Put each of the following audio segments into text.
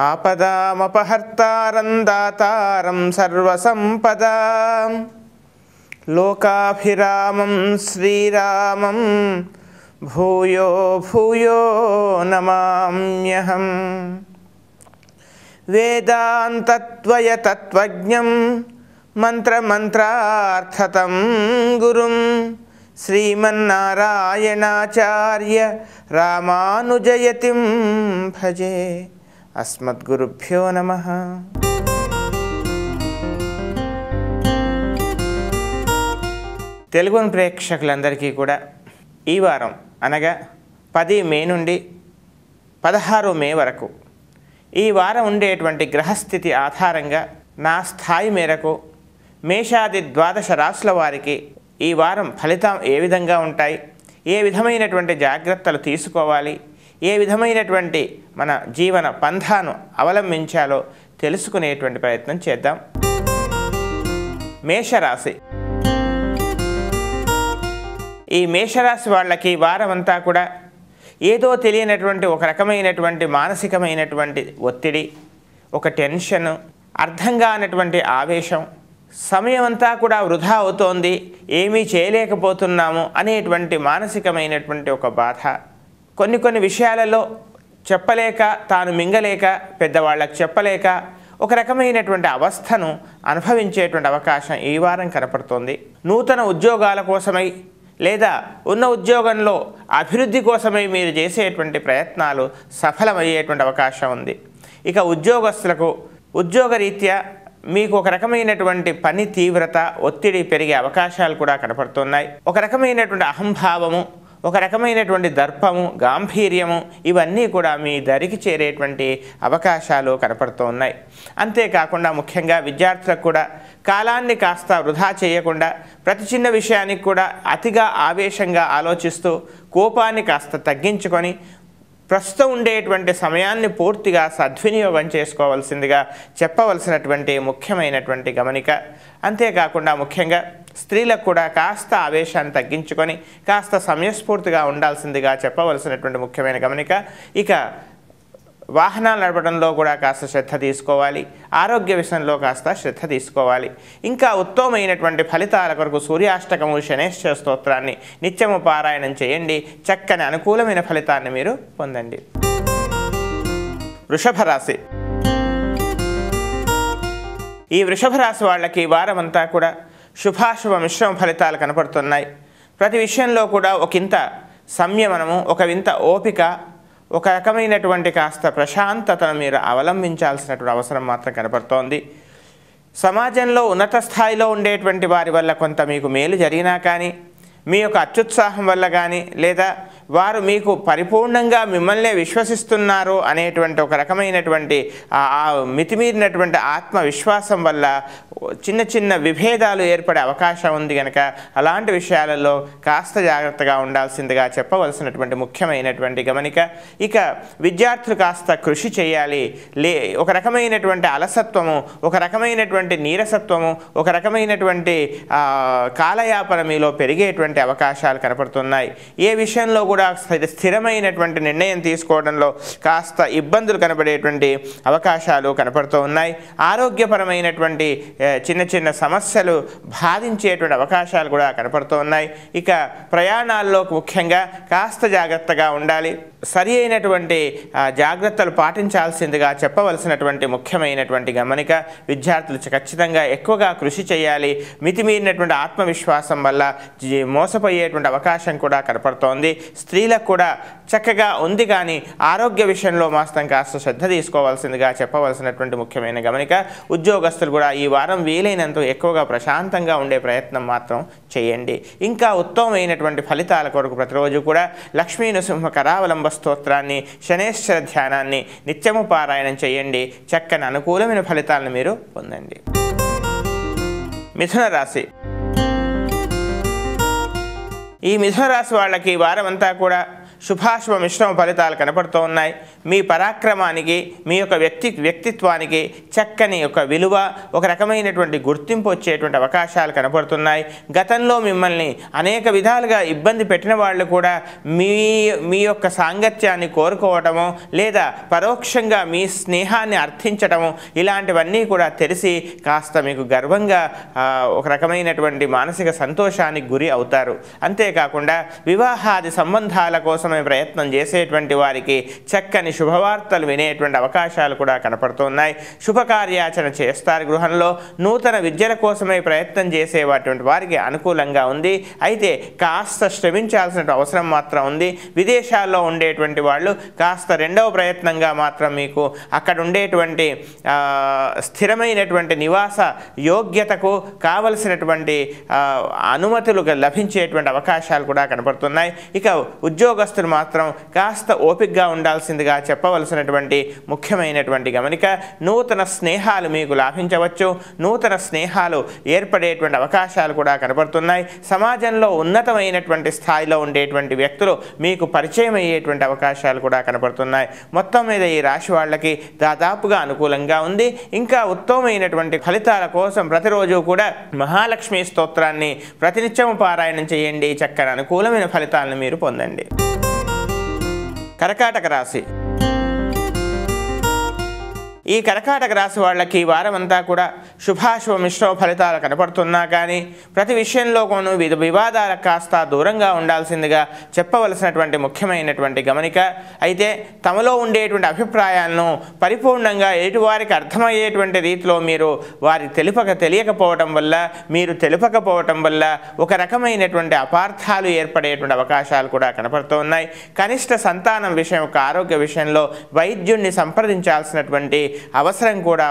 ఆపదామపహర్తారం దాతారం సర్వసంపదాం లోకాభిరామం శ్రీరామం భూయో భూయో నమామ్యహం. వేదాంతత్వయతత్వజ్ఞం మంత్రమంత్రార్థతం గురుం శ్రీమన్నారాయణాచార్య రామానుజయతిం భజే. అస్మద్గురుభ్యో నమః. తెలుగు ప్రేక్షకులందరికీ కూడా ఈ వారం అనగా 10 మే నుండి 16 మే వరకు ఈ వారం ఉండేటువంటి గ్రహస్థితి ఆధారంగా నా స్థాయి మేరకు మేషాది ద్వాదశ రాశుల వారికి ఈ వారం ఫలితం ఏ విధంగా ఉంటాయి, ఏ విధమైనటువంటి జాగ్రత్తలు తీసుకోవాలి, ఏ విధమైనటువంటి మన జీవన పంథాను అవలంబించాలో తెలుసుకునేటువంటి ప్రయత్నం చేద్దాం. మేషరాశి. ఈ మేషరాశి వాళ్ళకి వారం అంతా కూడా ఏదో తెలియనటువంటి ఒక రకమైనటువంటి మానసికమైనటువంటి ఒత్తిడి, ఒక టెన్షన్, అర్థం కానటువంటి ఆవేశం, సమయం అంతా కూడా వృధా అవుతోంది, ఏమీ చేయలేకపోతున్నాము అనేటువంటి మానసికమైనటువంటి ఒక బాధ, కొన్ని విషయాలలో చెప్పలేక, తాను మింగలేక, పెద్దవాళ్ళకు చెప్పలేక ఒక రకమైనటువంటి అవస్థను అనుభవించేటువంటి అవకాశం ఈ వారం కనపడుతోంది. నూతన ఉద్యోగాల కోసమై లేదా ఉన్న ఉద్యోగంలో అభివృద్ధి కోసమై మీరు చేసేటువంటి ప్రయత్నాలు సఫలమయ్యేటువంటి అవకాశం ఉంది. ఇక ఉద్యోగస్తులకు ఉద్యోగరీత్యా మీకు ఒక రకమైనటువంటి పని తీవ్రత, ఒత్తిడి పెరిగే అవకాశాలు కూడా కనపడుతున్నాయి. ఒక రకమైనటువంటి అహంభావము, ఒక రకమైనటువంటి దర్పము, గాంభీర్యము ఇవన్నీ కూడా మీ దరికి చేరేటువంటి అవకాశాలు కనపడుతూ ఉన్నాయి. అంతేకాకుండా ముఖ్యంగా విద్యార్థులకు కూడా కాలాన్ని కాస్త వృధా చేయకుండా ప్రతి చిన్న విషయానికి కూడా అతిగా ఆవేశంగా ఆలోచిస్తూ కోపాన్ని కాస్త తగ్గించుకొని ప్రస్తుతం ఉండేటువంటి సమయాన్ని పూర్తిగా సద్వినియోగం చేసుకోవాల్సిందిగా చెప్పవలసినటువంటి ముఖ్యమైనటువంటి గమనిక. అంతేకాకుండా ముఖ్యంగా స్త్రీలకు కూడా కాస్త ఆవేశాన్ని తగ్గించుకొని కాస్త సమయస్ఫూర్తిగా ఉండాల్సిందిగా చెప్పవలసినటువంటి ముఖ్యమైన గమనిక. ఇక వాహనాలు నడపడంలో కూడా కాస్త శ్రద్ధ తీసుకోవాలి, ఆరోగ్య విషయంలో కాస్త శ్రద్ధ తీసుకోవాలి. ఇంకా ఉత్తమమైనటువంటి ఫలితాల కొరకు సూర్యాష్టకము, శనేశ్వర స్తోత్రాన్ని నిత్యము పారాయణం చేయండి. చక్కని అనుకూలమైన ఫలితాన్ని మీరు పొందండి. వృషభ రాశి. ఈ వృషభ రాశి వాళ్ళకి వారం అంతా కూడా శుభాశుభ మిశ్రమ ఫలితాలు కనపడుతున్నాయి. ప్రతి విషయంలో కూడా ఒకంత సంయమనము, ఒక వింత ఓపిక, ఒక రకమైనటువంటి కాస్త ప్రశాంతతను మీరు అవలంబించాల్సినటువంటి అవసరం మాత్రం కనపడుతోంది. సమాజంలో ఉన్నత స్థాయిలో ఉండేటువంటి వారి వల్ల కొంత మీకు మేలు జరిగినా కానీ, మీ యొక్క అత్యుత్సాహం వల్ల కానీ, లేదా వారు మీకు పరిపూర్ణంగా మిమ్మల్నే విశ్వసిస్తున్నారు అనేటువంటి ఒక రకమైనటువంటి మితిమీరినటువంటి ఆత్మవిశ్వాసం వల్ల చిన్న చిన్న విభేదాలు ఏర్పడే అవకాశం ఉంది. కనుక అలాంటి విషయాలలో కాస్త జాగ్రత్తగా ఉండాల్సిందిగా చెప్పవలసినటువంటి ముఖ్యమైనటువంటి గమనిక. ఇక విద్యార్థులు కాస్త కృషి చేయాలి. ఒక రకమైనటువంటి అలసత్వము, ఒక రకమైనటువంటి నీరసత్వము, ఒక రకమైనటువంటి కాలయాపన మీలో పెరిగేటువంటి అవకాశాలు కనపడుతున్నాయి. ఏ విషయంలో కూడా స్థిరమైనటువంటి నిర్ణయం తీసుకోవడంలో కాస్త ఇబ్బందులు కనబడేటువంటి అవకాశాలు కనపడుతూ ఉన్నాయి. ఆరోగ్యపరమైనటువంటి చిన్న చిన్న సమస్యలు బాధించేటువంటి అవకాశాలు కూడా కనపడుతూ ఉన్నాయి. ఇక ప్రయాణాల్లో ముఖ్యంగా కాస్త జాగ్రత్తగా ఉండాలి. సరి అయినటువంటి జాగ్రత్తలు పాటించాల్సిందిగా చెప్పవలసినటువంటి ముఖ్యమైనటువంటి గమనిక. విద్యార్థులు ఖచ్చితంగా ఎక్కువగా కృషి చేయాలి. మితిమీరినటువంటి ఆత్మవిశ్వాసం వల్ల మోసపోయేటువంటి అవకాశం కూడా కనపడుతోంది. స్త్రీలకు కూడా చక్కగా ఉంది కానీ ఆరోగ్య విషయంలో మాత్రం కాస్త శ్రద్ధ తీసుకోవాల్సిందిగా చెప్పవలసినటువంటి ముఖ్యమైన గమనిక. ఉద్యోగస్తులు కూడా ఈ వారం వీలైనంత ఎక్కువగా ప్రశాంతంగా ఉండే ప్రయత్నం మాత్రం చేయండి. ఇంకా ఉత్తమమైనటువంటి ఫలితాల కొరకు ప్రతిరోజు కూడా లక్ష్మీ నృసింహ కరావలంబ స్తోత్రాన్ని, శనేశ్వర ధ్యానాన్ని నిత్యము పారాయణం చేయండి. చక్కని అనుకూలమైన ఫలితాలను మీరు పొందండి. మిథున రాశి. ఈ మిథున రాశి వాళ్ళకి వారం అంతా కూడా శుభాశుభ మిశ్రమ ఫలితాలు కనపడుతూ ఉన్నాయి. మీ పరాక్రమానికి, మీ యొక్క వ్యక్తిత్వానికి చక్కని ఒక విలువ, ఒక రకమైనటువంటి గుర్తింపు వచ్చేటువంటి అవకాశాలు కనపడుతున్నాయి. గతంలో మిమ్మల్ని అనేక విధాలుగా ఇబ్బంది పెట్టిన వాళ్ళు కూడా మీ యొక్క సాంగత్యాన్ని కోరుకోవటము, లేదా పరోక్షంగా మీ స్నేహాన్ని అర్థించటము, ఇలాంటివన్నీ కూడా తెలిసి కాస్త మీకు గర్వంగా ఒక రకమైనటువంటి మానసిక సంతోషానికి గురి అవుతారు. అంతేకాకుండా వివాహాది సంబంధాల కోసమే ప్రయత్నం చేసేటువంటి వారికి చక్కని శుభవార్తలు వినేటువంటి అవకాశాలు కూడా కనపడుతున్నాయి. శుభకార్యాచరణ చేస్తారు. గృహంలో నూతన విద్యల కోసమే ప్రయత్నం చేసేటువంటి వారికి అనుకూలంగా ఉంది. అయితే కాస్త శ్రమించాల్సిన అవసరం మాత్రం ఉంది. విదేశాల్లో ఉండేటువంటి వాళ్ళు కాస్త రెండవ ప్రయత్నంగా మాత్రం మీకు అక్కడ ఉండేటువంటి స్థిరమైనటువంటి నివాస యోగ్యతకు కావలసినటువంటి అనుమతులు లభించేటువంటి అవకాశాలు కూడా కనపడుతున్నాయి. ఇక ఉద్యోగస్తులు మాత్రం కాస్త ఓపికగా ఉండాల్సిందిగా చెప్పవలసినటువంటి ముఖ్యమైనటువంటి గమనిక. నూతన స్నేహాలు మీకు లాభించవచ్చు. నూతన స్నేహాలు ఏర్పడేటువంటి అవకాశాలు కూడా కనపడుతున్నాయి. సమాజంలో ఉన్నతమైనటువంటి స్థాయిలో ఉండేటువంటి వ్యక్తులు మీకు పరిచయం అయ్యేటువంటి అవకాశాలు కూడా కనపడుతున్నాయి. మొత్తం మీద ఈ రాశి వాళ్ళకి దాదాపుగా అనుకూలంగా ఉంది. ఇంకా ఉత్తమమైనటువంటి ఫలితాల కోసం ప్రతిరోజు కూడా మహాలక్ష్మి స్తోత్రాన్ని ప్రతినిత్యం పారాయణం చేయండి. చక్కని అనుకూలమైన ఫలితాలను మీరు పొందండి. కర్కాటక రాశి. ఈ కర్కాటక రాశి వాళ్ళకి ఈ వారం అంతా కూడా శుభాశుభ మిశ్రమ ఫలితాలు కనపడుతున్నా కానీ ప్రతి విషయంలో కొను వివాదాలకు కాస్త దూరంగా ఉండాల్సిందిగా చెప్పవలసినటువంటి ముఖ్యమైనటువంటి గమనిక. అయితే తమలో ఉండేటువంటి అభిప్రాయాలను పరిపూర్ణంగా ఎదుటివారికి అర్థమయ్యేటువంటి రీతిలో మీరు తెలియకపోవటం వల్ల ఒక రకమైనటువంటి అపార్థాలు ఏర్పడేటువంటి అవకాశాలు కూడా కనపడుతూ ఉన్నాయి. కనిష్ట సంతానం విషయం, ఒక ఆరోగ్య విషయంలో వైద్యుడిని సంప్రదించాల్సినటువంటి అవసరం కూడా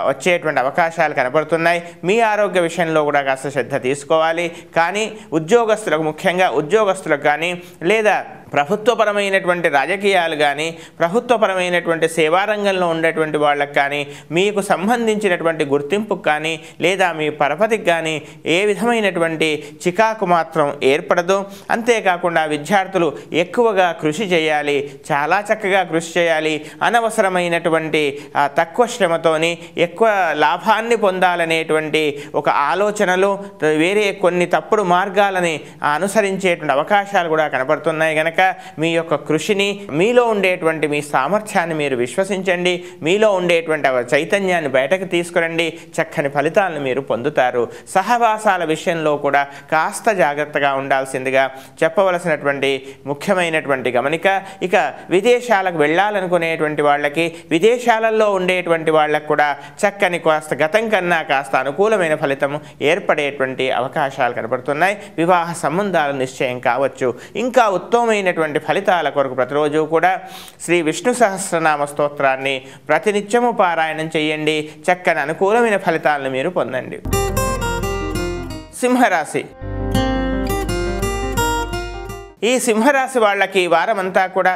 వచ్చేటువంటి అవకాశాలు కనపడుతున్నాయి. మీ ఆరోగ్య విషయంలో కూడా కాస్త శ్రద్ధ తీసుకోవాలి. కానీ ఉద్యోగస్తులకు, ముఖ్యంగా ఉద్యోగస్తులకు కానీ, లేదా ప్రభుత్వపరమైనటువంటి రాజకీయాలు కానీ, ప్రభుత్వపరమైనటువంటి సేవారంగంలో ఉండేటువంటి వాళ్ళకి కానీ, మీకు సంబంధించినటువంటి గుర్తింపుకు కానీ, లేదా మీ పరపతికి కానీ ఏ విధమైనటువంటి చికాకు మాత్రం ఏర్పడదు. అంతేకాకుండా విద్యార్థులు ఎక్కువగా కృషి చేయాలి, చాలా చక్కగా కృషి చేయాలి. అనవసరమైనటువంటి తక్కువ శ్రమతోని ఎక్కువ లాభాన్ని పొందాలనేటువంటి ఒక ఆలోచనలు, వేరే కొన్ని తప్పుడు మార్గాలని అనుసరించేటువంటి అవకాశాలు కూడా కనపడుతున్నాయి. గనక మీ యొక్క కృషిని, మీలో ఉండేటువంటి మీ సామర్థ్యాన్ని మీరు విశ్వసించండి. మీలో ఉండేటువంటి చైతన్యాన్ని బయటకు తీసుకురండి. చక్కని ఫలితాలను మీరు పొందుతారు. సహవాసాల విషయంలో కూడా కాస్త జాగ్రత్తగా ఉండాల్సిందిగా చెప్పవలసినటువంటి ముఖ్యమైనటువంటి గమనిక. ఇక విదేశాలకు వెళ్ళాలనుకునేటువంటి వాళ్ళకి, విదేశాలలో ఉండేటువంటి వాళ్ళకు కూడా చక్కని కాస్త గతం కన్నా కాస్త అనుకూలమైన ఫలితం ఏర్పడేటువంటి అవకాశాలు కనపడుతున్నాయి. వివాహ సంబంధాలు నిశ్చయం కావచ్చు. ఇంకా ఉత్తమమైనటువంటి ఫలితాల కొరకు ప్రతిరోజు కూడా శ్రీ విష్ణు సహస్రనామ స్తోత్రాన్ని ప్రతినిత్యము పారాయణం చేయండి. చక్కని అనుకూలమైన ఫలితాలను మీరు పొందండి. సింహరాశి. ఈ సింహరాశి వాళ్ళకి ఈ వారమంతా కూడా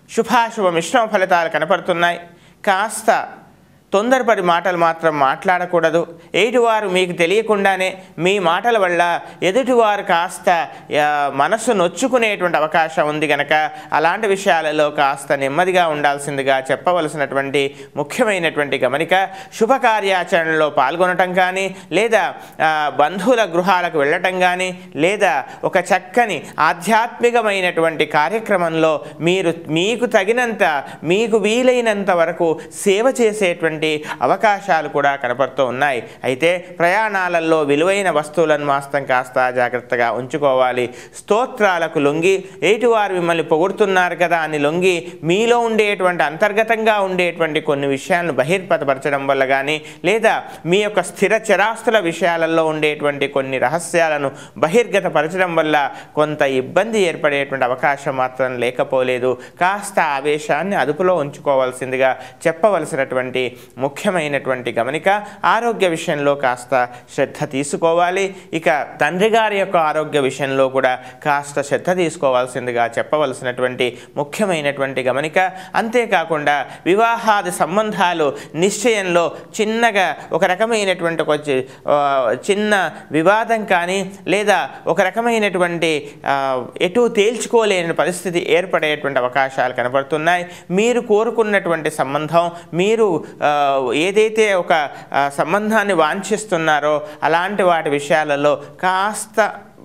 శుభాశుభ మిశ్రమ ఫలితాలు కనపడుతున్నాయి. కాస్త తొందరపడి మాటలు మాత్రం మాట్లాడకూడదు. ఎదుటివారు మీకు తెలియకుండానే మీ మాటల వల్ల ఎదుటివారు కాస్త మనసు నొచ్చుకునేటువంటి అవకాశం ఉంది. కనుక అలాంటి విషయాలలో కాస్త నెమ్మదిగా ఉండాల్సిందిగా చెప్పవలసినటువంటి ముఖ్యమైనటువంటి గమనిక. శుభకార్యాచరణలో పాల్గొనటం కానీ, లేదా బంధువుల గృహాలకు వెళ్ళటం కానీ, లేదా ఒక చక్కని ఆధ్యాత్మికమైనటువంటి కార్యక్రమంలో మీకు తగినంత, మీకు వీలైనంత వరకు సేవ చేసేటువంటి అవకాశాలు కూడా కనపడుతూ ఉన్నాయి. అయితే ప్రయాణాలలో విలువైన వస్తువులను మాత్రం కాస్త జాగ్రత్తగా ఉంచుకోవాలి. స్తోత్రాలకు లొంగి, ఎదుటివారు మిమ్మల్ని పొగుడుతున్నారు కదా అని లొంగి, మీలో ఉండేటువంటి అంతర్గతంగా ఉండేటువంటి కొన్ని విషయాలను బహిర్గతపరచడం వల్ల కానీ, లేదా మీ యొక్క స్థిర చరాస్తుల విషయాలలో ఉండేటువంటి కొన్ని రహస్యాలను బహిర్గతపరచడం వల్ల కొంత ఇబ్బంది ఏర్పడేటువంటి అవకాశం మాత్రం లేకపోలేదు. కాస్త ఆవేశాన్ని అదుపులో ఉంచుకోవాల్సిందిగా చెప్పవలసినటువంటి ముఖ్యమైనటువంటి గమనిక. ఆరోగ్య విషయంలో కాస్త శ్రద్ధ తీసుకోవాలి. ఇక తండ్రి గారి యొక్క ఆరోగ్య విషయంలో కూడా కాస్త శ్రద్ధ తీసుకోవాల్సిందిగా చెప్పవలసినటువంటి ముఖ్యమైనటువంటి గమనిక. అంతేకాకుండా వివాహాది సంబంధాలు నిశ్చయంలో చిన్నగా ఒక రకమైనటువంటి ఒక చిన్న వివాదం కానీ లేదా ఒక రకమైనటువంటి ఎటు తేల్చుకోలేని పరిస్థితి ఏర్పడేటువంటి అవకాశాలు కనబడుతున్నాయి. మీరు కోరుకున్నటువంటి సంబంధం, మీరు ఏదైతే ఒక సంబంధాన్ని వాంఛిస్తున్నారో అలాంటి వాటి విషయాలలో కాస్త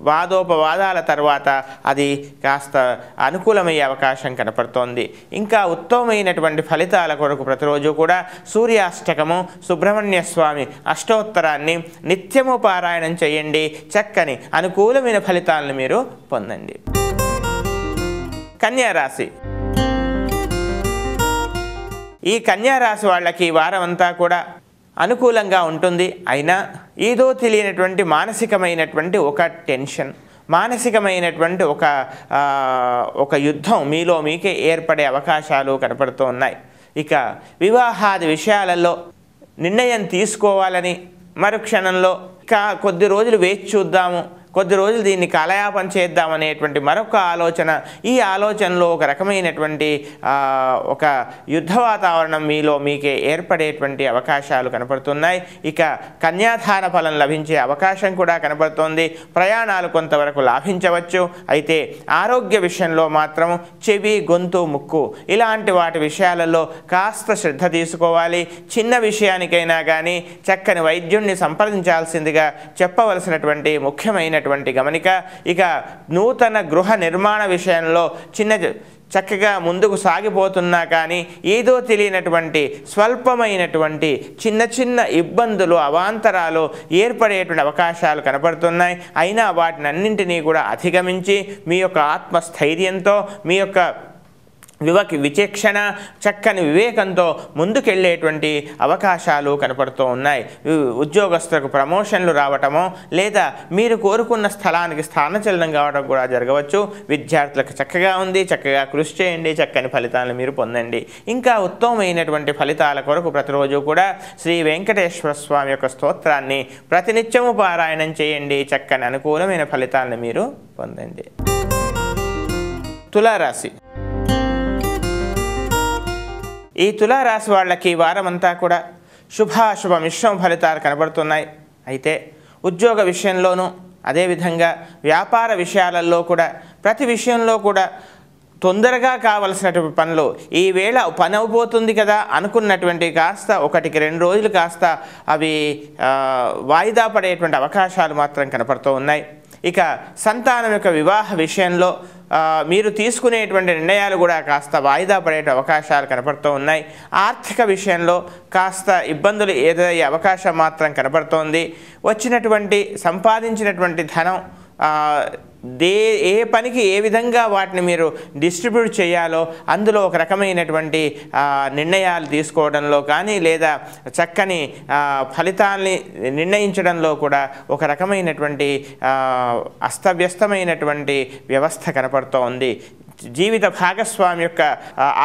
వాదోపవాదాల తర్వాత అది కాస్త అనుకూలమయ్యే అవకాశం కనపడుతోంది. ఇంకా ఉత్తమమైనటువంటి ఫలితాల కొరకు ప్రతిరోజు కూడా సూర్యాష్టకము, సుబ్రహ్మణ్య స్వామి అష్టోత్తరాన్ని నిత్యము పారాయణం చేయండి. చక్కని అనుకూలమైన ఫలితాలను మీరు పొందండి. కన్యా రాశి. ఈ కన్యా రాశి వాళ్ళకి ఈ వారం అంతా కూడా అనుకూలంగా ఉంటుంది. అయినా ఏదో తెలియనటువంటి మానసికమైనటువంటి ఒక టెన్షన్, మానసికమైనటువంటి ఒక యుద్ధం మీలో మీకే ఏర్పడే అవకాశాలు కనపడుతూ ఉన్నాయి. ఇక వివాహాది విషయాలలో నిర్ణయం తీసుకోవాలని మరుక్షణంలో కొద్ది రోజులు వేచి చూద్దాము, కొద్ది రోజులు దీన్ని కాలయాపన చేద్దామనేటువంటి మరొక ఆలోచన, ఈ ఆలోచనలో ఒక రకమైనటువంటి ఒక యుద్ధ వాతావరణం మీలో మీకే ఏర్పడేటువంటి అవకాశాలు కనపడుతున్నాయి. ఇక కన్యాదాన ఫలం లభించే అవకాశం కూడా కనపడుతోంది. ప్రయాణాలు కొంతవరకు లాభించవచ్చు. అయితే ఆరోగ్య విషయంలో మాత్రం చెవి, గొంతు, ముక్కు ఇలాంటి వాటి విషయాలలో కాస్త శ్రద్ధ తీసుకోవాలి. చిన్న విషయానికైనా కానీ చక్కని వైద్యుణ్ణి సంప్రదించాల్సిందిగా చెప్పవలసినటువంటి ముఖ్యమైన గమనిక. ఇక నూతన గృహ నిర్మాణ విషయంలో చక్కగా ముందుకు సాగిపోతున్నా కానీ ఏదో తెలియనటువంటి స్వల్పమైనటువంటి చిన్న చిన్న ఇబ్బందులు, అవాంతరాలు ఏర్పడేటువంటి అవకాశాలు కనపడుతున్నాయి. అయినా వాటినన్నింటినీ కూడా అధిగమించి మీ యొక్క ఆత్మస్థైర్యంతో, మీ యొక్క విచక్షణ, చక్కని వివేకంతో ముందుకెళ్ళేటువంటి అవకాశాలు కనపడుతూ ఉన్నాయి. ఉద్యోగస్తులకు ప్రమోషన్లు రావటమో లేదా మీరు కోరుకున్న స్థలానికి స్థానచలనం కావడం కూడా జరగవచ్చు. విద్యార్థులకు చక్కగా ఉంది, చక్కగా కృషి చేయండి, చక్కని ఫలితాలను మీరు పొందండి. ఇంకా ఉత్తమమైనటువంటి ఫలితాల కొరకు ప్రతిరోజు కూడా శ్రీ వెంకటేశ్వర స్వామి యొక్క స్తోత్రాన్ని ప్రతినిత్యము పారాయణం చేయండి. చక్కని అనుకూలమైన ఫలితాలను మీరు పొందండి. తులారాశి. ఈ తులారాశి వాళ్ళకి వారమంతా కూడా శుభాశుభ మిశ్రమ ఫలితాలు కనబడుతున్నాయి. అయితే ఉద్యోగ విషయంలోనూ అదేవిధంగా వ్యాపార విషయాలలో కూడా ప్రతి విషయంలో కూడా తొందరగా కావలసినటువంటి పనులు ఈవేళ పని అయిపోతుంది కదా అనుకున్నటువంటి కాస్త 1-2 రోజులు కాస్త అవి వాయిదా పడేటువంటి అవకాశాలు మాత్రం కనపడుతూ ఉన్నాయి. ఇక సంతానం యొక్క వివాహ విషయంలో మీరు తీసుకునేటువంటి నిర్ణయాలు కూడా కాస్త వాయిదా పడే అవకాశాలు కనపడుతూ ఉన్నాయి. ఆర్థిక విషయంలో కాస్త ఇబ్బందులు ఎదురయ్యే అవకాశం మాత్రం కనపడుతోంది. వచ్చినటువంటి సంపాదించినటువంటి ధనం ఏ పనికి ఏ విధంగా వాటిని మీరు డిస్ట్రిబ్యూట్ చేయాలో అందులో ఒక రకమైనటువంటి నిర్ణయాలు తీసుకోవడంలో కానీ లేదా చక్కని ఫలితాల్ని నిర్ణయించడంలో కూడా ఒక రకమైనటువంటి అస్తవ్యస్తమైనటువంటి వ్యవస్థ కనపడుతూ ఉంది. జీవిత భాగస్వామి యొక్క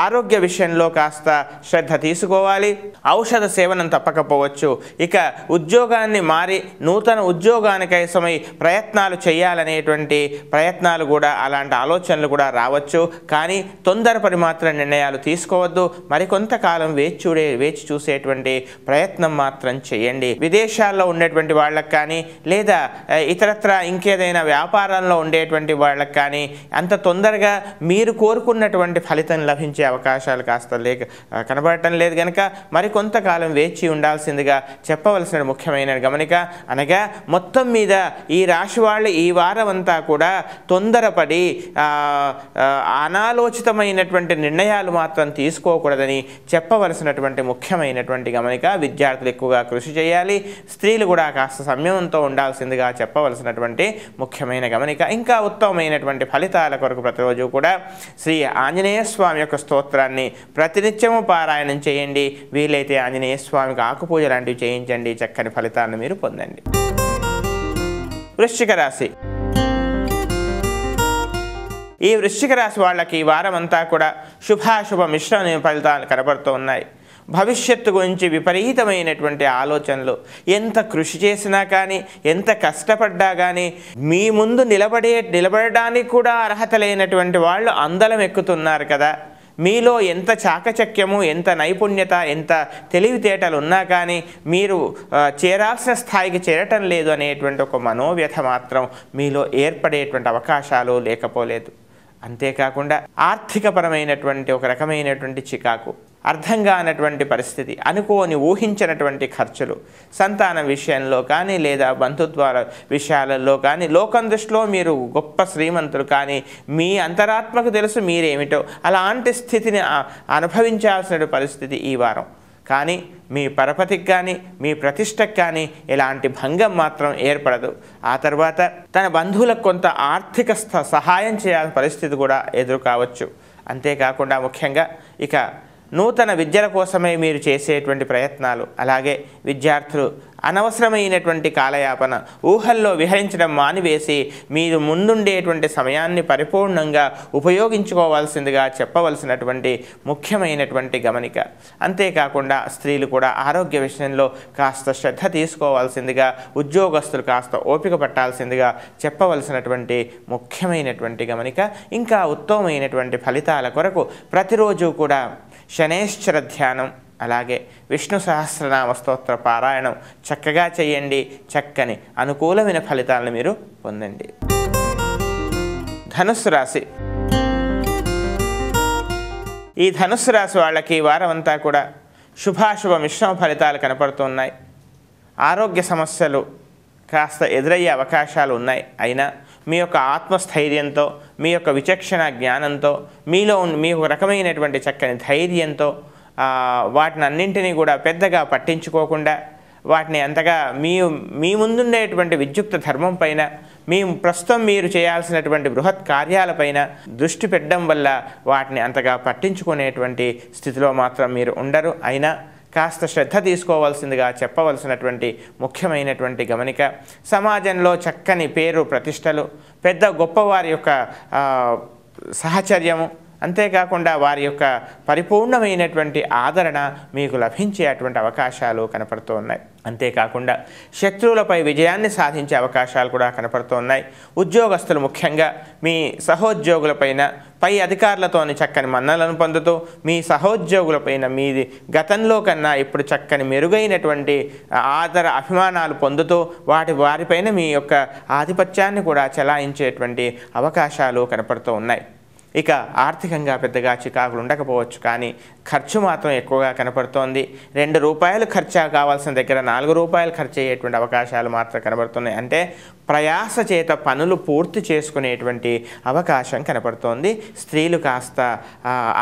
ఆరోగ్య విషయంలో కాస్త శ్రద్ధ తీసుకోవాలి. ఔషధ సేవనం తప్పకపోవచ్చు. ఇక ఉద్యోగాన్ని మారి నూతన ఉద్యోగానికోసమై ప్రయత్నాలు చేయాలనేటువంటి ప్రయత్నాలు కూడా, అలాంటి ఆలోచనలు కూడా రావచ్చు. కానీ తొందరపడి మాత్రం నిర్ణయాలు తీసుకోవద్దు. మరికొంతకాలం వేచి చూసేటువంటి ప్రయత్నం మాత్రం చేయండి. విదేశాల్లో ఉండేటువంటి వాళ్ళకి కానీ లేదా ఇతరత్ర ఇంకేదైనా వ్యాపారంలో ఉండేటువంటి వాళ్ళకి కానీ అంత తొందరగా మీరు కోరుకున్నటువంటి ఫలితం లభించే అవకాశాలు కాస్త కనబడటం లేదు కనుక మరికొంతకాలం వేచి ఉండాల్సిందిగా చెప్పవలసిన ముఖ్యమైన గమనిక. అనగా మొత్తం మీద ఈ రాశి వాళ్ళు ఈ వారం అంతా కూడా తొందరపడి అనాలోచితమైనటువంటి నిర్ణయాలు మాత్రం తీసుకోకూడదని చెప్పవలసినటువంటి ముఖ్యమైనటువంటి గమనిక. విద్యార్థులు ఎక్కువగా కృషి చేయాలి. స్త్రీలు కూడా కాస్త సంయమంతో ఉండాల్సిందిగా చెప్పవలసినటువంటి ముఖ్యమైన గమనిక. ఇంకా ఉత్తమమైనటువంటి ఫలితాల కొరకు ప్రతిరోజు కూడా శ్రీ ఆంజనేయ స్వామి యొక్క స్తోత్రాన్ని ప్రతినిత్యము పారాయణం చేయండి. వీలైతే ఆంజనేయ స్వామికి ఆకుపూజ లాంటివి చేయించండి. చక్కని ఫలితాలను మీరు పొందండి. వృశ్చిక రాశి. ఈ వృశ్చిక రాశి వాళ్ళకి ఈ వారం అంతా కూడా శుభాశుభ మిశ్రమ ఫలితాలు కనబడుతూ ఉన్నాయి. భవిష్యత్తు గురించి విపరీతమైనటువంటి ఆలోచనలు, ఎంత కృషి చేసినా కానీ, ఎంత కష్టపడ్డా కానీ మీ ముందు నిలబడడానికి కూడా అర్హత లేనటువంటి వాళ్ళు అందలం ఎక్కుతున్నారు కదా. మీలో ఎంత చాకచక్యము, ఎంత నైపుణ్యత, ఎంత తెలివితేటలు ఉన్నా కానీ మీరు చేరాల్సిన స్థాయికి చేరటం లేదు అనేటువంటి ఒక మనోవ్యథ మాత్రం మీలో ఏర్పడేటువంటి అవకాశాలు లేకపోలేదు. అంతేకాకుండా ఆర్థికపరమైనటువంటి ఒక రకమైనటువంటి చికాకు, అర్థం కానటువంటి పరిస్థితి, అనుకోని ఊహించినటువంటి ఖర్చులు, సంతానం విషయంలో కానీ లేదా బంధుత్వాల విషయాలలో కానీ, లోకం దృష్టిలో మీరు గొప్ప శ్రీమంతులు కానీ మీ అంతరాత్మకు తెలుసు మీరేమిటో, అలాంటి స్థితిని అనుభవించాల్సిన పరిస్థితి ఈ వారం. కానీ మీ పరపతికి కానీ మీ ప్రతిష్టకు కానీ ఎలాంటి భంగం మాత్రం ఏర్పడదు. ఆ తర్వాత తన బంధువులకు కొంత ఆర్థిక సహాయం చేయాల్సిన పరిస్థితి కూడా ఎదురు కావచ్చు. అంతేకాకుండా ముఖ్యంగా ఇక నూతన విద్యల కోసమే మీరు చేసేటువంటి ప్రయత్నాలు, అలాగే విద్యార్థులు అనవసరమైనటువంటి కాలయాపన, ఊహల్లో విహరించడం మానివేసి మీరు ముందుండేటువంటి సమయాన్ని పరిపూర్ణంగా ఉపయోగించుకోవాల్సిందిగా చెప్పవలసినటువంటి ముఖ్యమైనటువంటి గమనిక. అంతేకాకుండా స్త్రీలు కూడా ఆరోగ్య విషయంలో కాస్త శ్రద్ధ తీసుకోవాల్సిందిగా, ఉద్యోగస్తులు కాస్త ఓపిక పట్టాల్సిందిగా చెప్పవలసినటువంటి ముఖ్యమైనటువంటి గమనిక. ఇంకా ఉత్తమమైనటువంటి ఫలితాల కొరకు ప్రతిరోజు కూడా శనేశ్వర ధ్యానం, అలాగే విష్ణు సహస్రనామ స్తోత్ర పారాయణం చక్కగా చేయండి. చక్కని అనుకూలమైన ఫలితాలను మీరు పొందండి. ధనుస్సు రాశి. ఈ ధనుస్సు రాశి వాళ్ళకి వారం అంతా కూడా శుభాశుభ మిశ్రమ ఫలితాలు కనపడుతున్నాయి. ఆరోగ్య సమస్యలు కాస్త ఎదురయ్యే అవకాశాలు ఉన్నాయి. అయినా మీ యొక్క ఆత్మస్థైర్యంతో, మీ యొక్క విచక్షణ జ్ఞానంతో, మీలో మీ రకమైనటువంటి చక్కని ధైర్యంతో వాటిని అన్నింటినీ కూడా పెద్దగా పట్టించుకోకుండా, వాటిని అంతగా మీ ముందుండేటువంటి విద్యుక్త ధర్మం పైన, ప్రస్తుతం మీరు చేయాల్సినటువంటి బృహత్ కార్యాలపైన దృష్టి పెట్టడం వల్ల వాటిని అంతగా పట్టించుకునేటువంటి స్థితిలో మాత్రం మీరు ఉండరు. అయినా కాస్త శ్రద్ధ తీసుకోవాల్సిందిగా చెప్పవలసినటువంటి ముఖ్యమైనటువంటి గమనిక. సమాజంలో చక్కని పేరు ప్రతిష్టలు, పెద్ద గొప్పవారి యొక్క సహచర్యము, అంతేకాకుండా వారి యొక్క పరిపూర్ణమైనటువంటి ఆదరణ మీకు లభించేటువంటి అవకాశాలు కనపడుతూ ఉన్నాయి. అంతేకాకుండా శత్రువులపై విజయాన్ని సాధించే అవకాశాలు కూడా కనపడుతూ ఉన్నాయి. ఉద్యోగస్తులు ముఖ్యంగా మీ సహోద్యోగులపైన, పై అధికారులతోని చక్కని మన్నలను పొందుతూ మీ సహోద్యోగులపైన మీది గతంలో కన్నా ఇప్పుడు చక్కని మెరుగైనటువంటి ఆదర అభిమానాలు పొందుతూ వారిపైన మీ యొక్క ఆధిపత్యాన్ని కూడా చెలాయించేటువంటి అవకాశాలు కనపడుతూ ఉన్నాయి. ఇక ఆర్థికంగా పెద్దగా చికాకులు ఉండకపోవచ్చు, కానీ ఖర్చు మాత్రం ఎక్కువగా కనపడుతోంది. 2 రూపాయలు ఖర్చు కావాల్సిన దగ్గర 4 రూపాయలు ఖర్చు అయ్యేటువంటి అవకాశాలు మాత్రం కనబడుతున్నాయి. అంటే ప్రయాస చేత పనులు పూర్తి చేసుకునేటువంటి అవకాశం కనపడుతోంది. స్త్రీలు కాస్త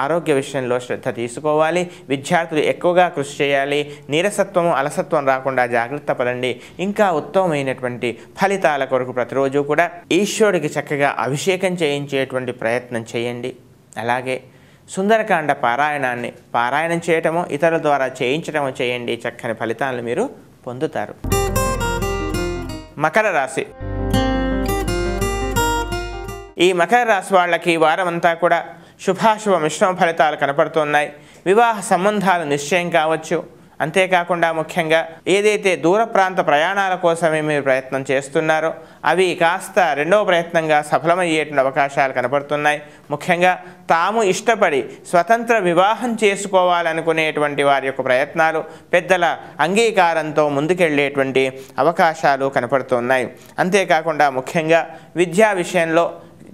ఆరోగ్య విషయంలో శ్రద్ధ తీసుకోవాలి. విద్యార్థులు ఎక్కువగా కృషి చేయాలి. నీరసత్వము, అలసత్వం రాకుండా జాగ్రత్త పడండి. ఇంకా ఉత్తమమైనటువంటి ఫలితాల కొరకు ప్రతిరోజు కూడా ఈశ్వరుడికి చక్కగా అభిషేకం చేయించేటువంటి ప్రయత్నం చేయండి. అలాగే సుందరకాండ పారాయణం చేయటము, ఇతరుల ద్వారా చేయించటము చేయండి. చక్కని ఫలితాలను మీరు పొందుతారు. మకర రాశి. ఈ మకర రాశి వాళ్ళకి వారం అంతా కూడా శుభాశుభ మిశ్రమ ఫలితాలు కనపడుతున్నాయి. వివాహ సంబంధాలు నిశ్చయం కావచ్చు. అంతేకాకుండా ముఖ్యంగా ఏదైతే దూర ప్రాంత ప్రయాణాల కోసమే మీరు ప్రయత్నం చేస్తున్నారో అవి కాస్త రెండవ ప్రయత్నంగా సఫలమయ్యేటువంటి అవకాశాలు కనపడుతున్నాయి. ముఖ్యంగా తాము ఇష్టపడి స్వతంత్ర వివాహం చేసుకోవాలనుకునేటువంటి వారి యొక్క ప్రయత్నాలు పెద్దల అంగీకారంతో ముందుకెళ్ళేటువంటి అవకాశాలు కనపడుతున్నాయి. అంతేకాకుండా ముఖ్యంగా విద్యా విషయంలో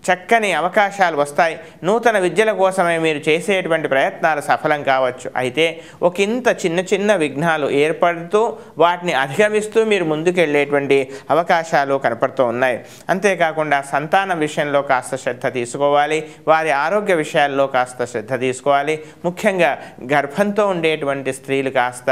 చక్కని అవకాశాలు వస్తాయి. నూతన విద్యల కోసమే మీరు చేసేటువంటి ప్రయత్నాలు సఫలం కావచ్చు. అయితే ఒకంత చిన్న విఘ్నాలు ఏర్పడుతూ వాటిని అధిగమిస్తూ మీరు ముందుకెళ్ళేటువంటి అవకాశాలు కనపడుతూ ఉన్నాయి. అంతేకాకుండా సంతానం విషయంలో కాస్త శ్రద్ధ తీసుకోవాలి. వారి ఆరోగ్య విషయాల్లో కాస్త శ్రద్ధ తీసుకోవాలి. ముఖ్యంగా గర్భంతో ఉండేటువంటి స్త్రీలు కాస్త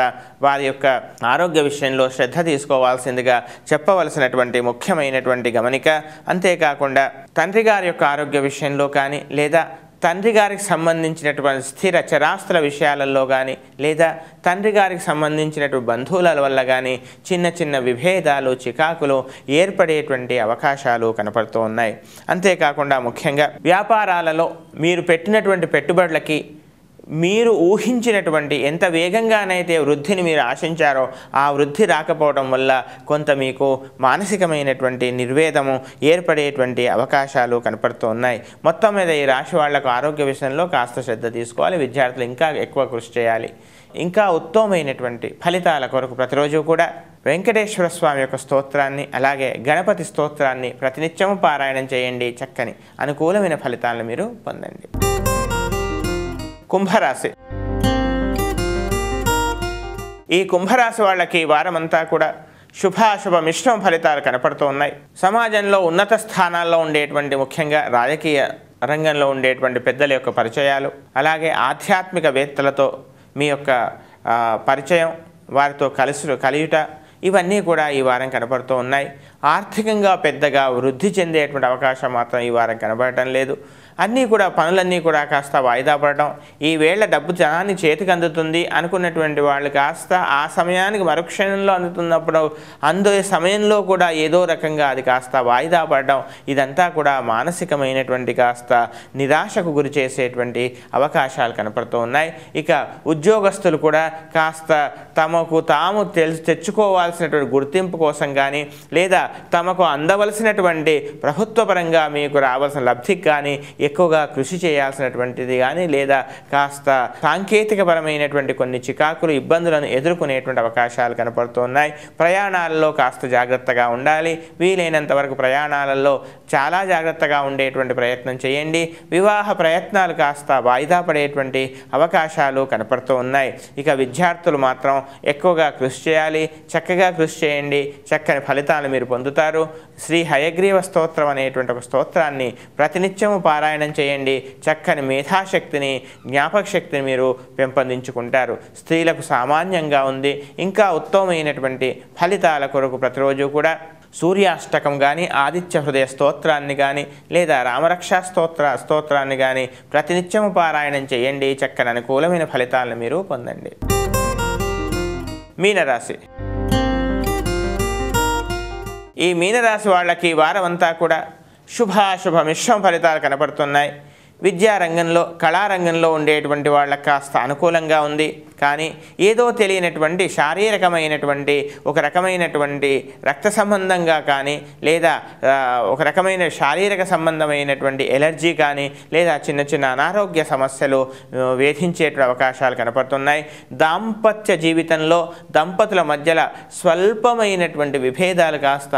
వారి యొక్క ఆరోగ్య విషయంలో శ్రద్ధ తీసుకోవాల్సిందిగా చెప్పవలసినటువంటి ముఖ్యమైనటువంటి గమనిక. అంతేకాకుండా తండ్రి గారి యొక్క ఆరోగ్య విషయంలో కానీ, లేదా తండ్రి గారికి సంబంధించినటువంటి స్థిర చరాస్తుల విషయాలలో కానీ, లేదా తండ్రి గారికి సంబంధించినటువంటి బంధువుల వల్ల కానీ చిన్న విభేదాలు, చికాకులు ఏర్పడేటువంటి అవకాశాలు కనపడుతూ ఉన్నాయి. అంతేకాకుండా ముఖ్యంగా వ్యాపారాలలో మీరు పెట్టినటువంటి పెట్టుబడులకి మీరు ఊహించినటువంటి ఎంత వేగంగానైతే వృద్ధిని మీరు ఆశించారో ఆ వృద్ధి రాకపోవడం వల్ల కొంత మీకు మానసికమైనటువంటి నిర్వేదము ఏర్పడేటువంటి అవకాశాలు కనపడుతూ ఉన్నాయి. మొత్తం మీద ఈ రాశి వాళ్లకు ఆరోగ్య విషయంలో కాస్త శ్రద్ధ తీసుకోవాలి. విద్యార్థులు ఇంకా ఎక్కువ కృషి చేయాలి. ఇంకా ఉత్తమమైనటువంటి ఫలితాల కొరకు ప్రతిరోజు కూడా వెంకటేశ్వర స్వామి యొక్క స్తోత్రాన్ని అలాగే గణపతి స్తోత్రాన్ని ప్రతినిత్యము పారాయణం చేయండి. చక్కని అనుకూలమైన ఫలితాలను మీరు పొందండి. కుంభరాశి. ఈ కుంభరాశి వాళ్ళకి వారమంతా కూడా శుభాశుభ మిశ్రమ ఫలితాలు కనపడుతూ ఉన్నాయి. సమాజంలో ఉన్నత స్థానాల్లో ఉండేటువంటి ముఖ్యంగా రాజకీయ రంగంలో ఉండేటువంటి పెద్దల యొక్క పరిచయాలు అలాగే ఆధ్యాత్మికవేత్తలతో మీ యొక్క పరిచయం వారితో కలియుట ఇవన్నీ కూడా ఈ వారం కనపడుతూ ఉన్నాయి. ఆర్థికంగా పెద్దగా వృద్ధి చెందేటువంటి అవకాశం మాత్రం ఈ వారం కనబడటం లేదు. అన్నీ కూడా పనులన్నీ కూడా కాస్త వాయిదా పడటం, ఈ వేళ డబ్బు జనాన్ని చేతికి అందుతుంది అనుకున్నటువంటి వాళ్ళు కాస్త ఆ సమయానికి మరుక్షణంలో అందుతున్నప్పుడు అందే సమయంలో కూడా ఏదో రకంగా అది కాస్త వాయిదా పడడం, ఇదంతా కూడా మానసికమైనటువంటి కాస్త నిరాశకు గురి చేసేటువంటి అవకాశాలు కనపడుతూ ఉన్నాయి. ఇక ఉద్యోగస్తులు కూడా కాస్త తమకు తాము తెచ్చుకోవాల్సినటువంటి గుర్తింపు కోసం కానీ లేదా తమకు అందవలసినటువంటి ప్రభుత్వపరంగా మీకు రావాల్సిన లబ్ధికి కానీ ఎక్కువగా కృషి చేయాల్సినటువంటిది కానీ లేదా కాస్త సాంకేతికపరమైనటువంటి కొన్ని చికాకులు ఇబ్బందులను ఎదుర్కొనేటువంటి అవకాశాలు కనపడుతున్నాయి. ప్రయాణాలలో కాస్త జాగ్రత్తగా ఉండాలి. వీలైనంత వరకు ప్రయాణాలలో చాలా జాగ్రత్తగా ఉండేటువంటి ప్రయత్నం చేయండి. వివాహ ప్రయత్నాలు కాస్త వాయిదా పడేటువంటి అవకాశాలు కనపడుతూ ఉన్నాయి. ఇక విద్యార్థులు మాత్రం ఎక్కువగా కృషి చేయాలి. చక్కగా కృషి చేయండి. చక్కని ఫలితాలు మీరు పొందుతారు. శ్రీ హయగ్రీవ స్తోత్రం అనేటువంటి ఒక స్తోత్రాన్ని ప్రతినిత్యము పారాయణం చేయండి. చక్కని మేధాశక్తిని జ్ఞాపక శక్తిని మీరు పెంపొందించుకుంటారు. స్త్రీలకు సామాన్యంగా ఉంది. ఇంకా ఉత్తమమైనటువంటి ఫలితాల కొరకు ప్రతిరోజు కూడా సూర్యాష్టకం కానీ ఆదిత్య హృదయ స్తోత్రాన్ని కానీ లేదా రామరక్షా స్తోత్రాన్ని కానీ ప్రతినిత్యము పారాయణం చేయండి. చక్కని అనుకూలమైన ఫలితాలను మీరు పొందండి. మీనరాశి. ఈ మీనరాశి వాళ్ళకి వారమంతా కూడా శుభాశుభ మిశ్రమ ఫలితాలు కనపడుతున్నాయి. విద్యారంగంలో కళారంగంలో ఉండేటువంటి వాళ్ళకి కాస్త అనుకూలంగా ఉంది. కానీ ఏదో తెలియనటువంటి శారీరకమైనటువంటి ఒక రకమైనటువంటి రక్త సంబంధంగా కానీ లేదా ఒక రకమైన శారీరక సంబంధమైనటువంటి ఎలర్జీ కానీ లేదా చిన్న చిన్న అనారోగ్య సమస్యలు వేధించేటువంటి అవకాశాలు కనపడుతున్నాయి. దాంపత్య జీవితంలో దంపతుల మధ్యలో స్వల్పమైనటువంటి విభేదాలు కాస్త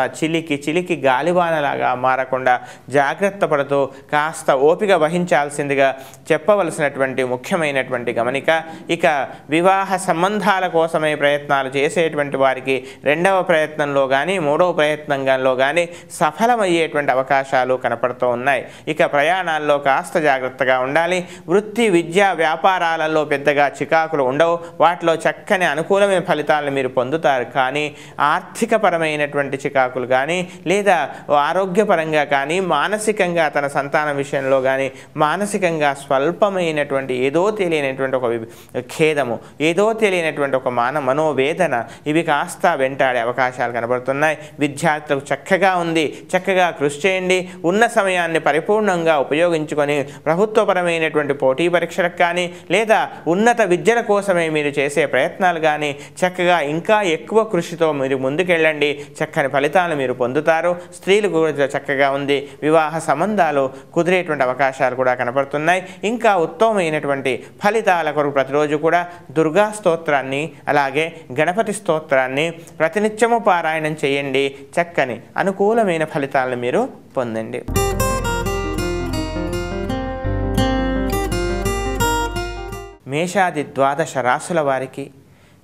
చిలికి గాలివానలాగా మారకుండా జాగ్రత్త పడుతూ కాస్త ఓపిక వహించాల్సిందిగా చెప్పవలసినటువంటి ముఖ్యమైనటువంటి గమనిక. ఇక వివాహ సంబంధాల కోసమే ప్రయత్నాలు చేసేటువంటి వారికి రెండవ ప్రయత్నంలో కానీ మూడవ ప్రయత్నంలో కానీ సఫలమయ్యేటువంటి అవకాశాలు కనపడుతూ ఉన్నాయి. ఇక ప్రయాణాల్లో కాస్త జాగ్రత్తగా ఉండాలి. వృత్తి విద్యా వ్యాపారాలలో పెద్దగా చికాకులు ఉండవు. వాటిలో చక్కని అనుకూలమైన ఫలితాలను మీరు పొందుతారు. కానీ ఆర్థికపరమైనటువంటి చికాకులు కానీ లేదా ఆరోగ్యపరంగా కానీ మానసికంగా తన సంతానం విషయంలో కానీ మానసికంగా స్వల్పమైనటువంటి ఏదో తెలియనటువంటి ఒక ఖేదము ఏదో తెలియనటువంటి ఒక మనోవేదన ఇవి కాస్త వెంటాడే అవకాశాలు కనబడుతున్నాయి. విద్యార్థులకు చక్కగా ఉంది. చక్కగా కృషి చేయండి. ఉన్న సమయాన్ని పరిపూర్ణంగా ఉపయోగించుకొని ప్రభుత్వపరమైనటువంటి పోటీ పరీక్షలకు కానీ లేదా ఉన్నత విద్యల కోసమే మీరు చేసే ప్రయత్నాలు కానీ చక్కగా ఇంకా ఎక్కువ కృషితో మీరు ముందుకెళ్ళండి. చక్కని ఫలితాలు మీరు పొందుతారు. స్త్రీలకు కూడా చక్కగా ఉంది. వివాహ సంబంధాలు కుదిరేటువంటి అవకాశాలు కూడా కనపడుతున్నాయి. ఇంకా ఉత్తమమైనటువంటి ఫలితాల కొరకు ప్రతిరోజు కూడా దుర్గా స్తోత్రాన్ని అలాగే గణపతి స్తోత్రాన్ని ప్రతినిత్యము పారాయణం చేయండి. చక్కని అనుకూలమైన ఫలితాలను మీరు పొందండి. మేషాది ద్వాదశ రాశుల వారికి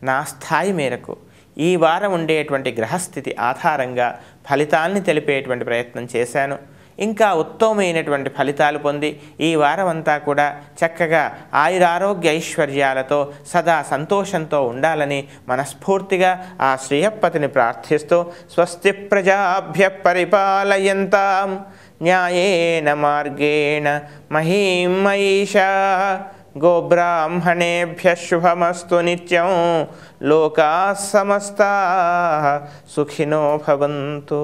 నా స్థాయి మేరకు ఈ వారం ఉండేటువంటి గ్రహస్థితి ఆధారంగా ఫలితాలని తెలిపేటువంటి ప్రయత్నం చేశాను. ఇంకా ఉత్తమమైనటువంటి ఫలితాలు పొంది ఈ వారం అంతా కూడా చక్కగా ఆయురారోగ్య ఐశ్వర్యాలతో సదా సంతోషంతో ఉండాలని మనస్ఫూర్తిగా ఆ శ్రీయప్పతిని ప్రార్థిస్తూ స్వస్తి ప్రజాభ్య పరిపాలయంతాం న్యాయేన మార్గేణ మహీం మహిషా గోబ్రాహ్మణేభ్యః శుభమస్తు నిత్యం లోకాః సమస్తాః సుఖినో భవంతు.